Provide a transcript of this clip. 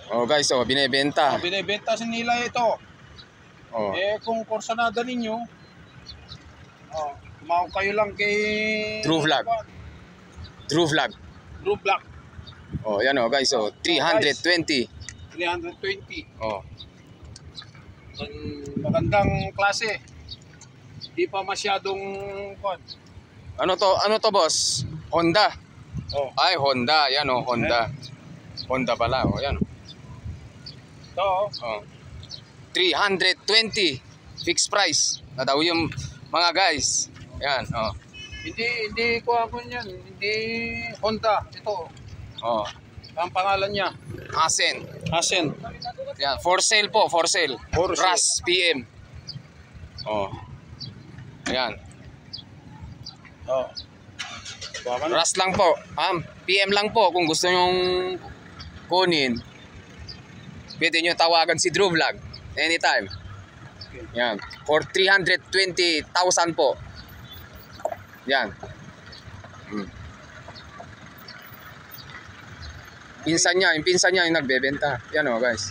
Oh guys, oh, binebenta. Binibenta sa nila ito. Oh. Kung kursanada ninyo, tumawag kayo lang kay True Vlog. True Vlog. True Vlog. Oh, yan oh guys, oh, 320. 320. Oh. Magandang klase. Hindi pa masyadong Ano to boss? Honda. Oh. Ay, Honda. Yan oh, Honda. Honda pala, oh, yan. Ito, Oh. 320 fixed price. Na daw yung mga guys. Yan, oh. Hindi ko ako niyan. Hindi Honda. Ito. Oh. Ang pangalan niya. Asen. Asen. Yan, for sale po, for sale. For sale. RAS PM. Oh. Ayan. Oh. RAS lang po. PM lang po kung gusto nyong kunin. Pwede nyo tawagan si True Vlog anytime. Yan. For 320,000 po. Yan. Yung pinsan niya yung nagbebenta. Yan o guys.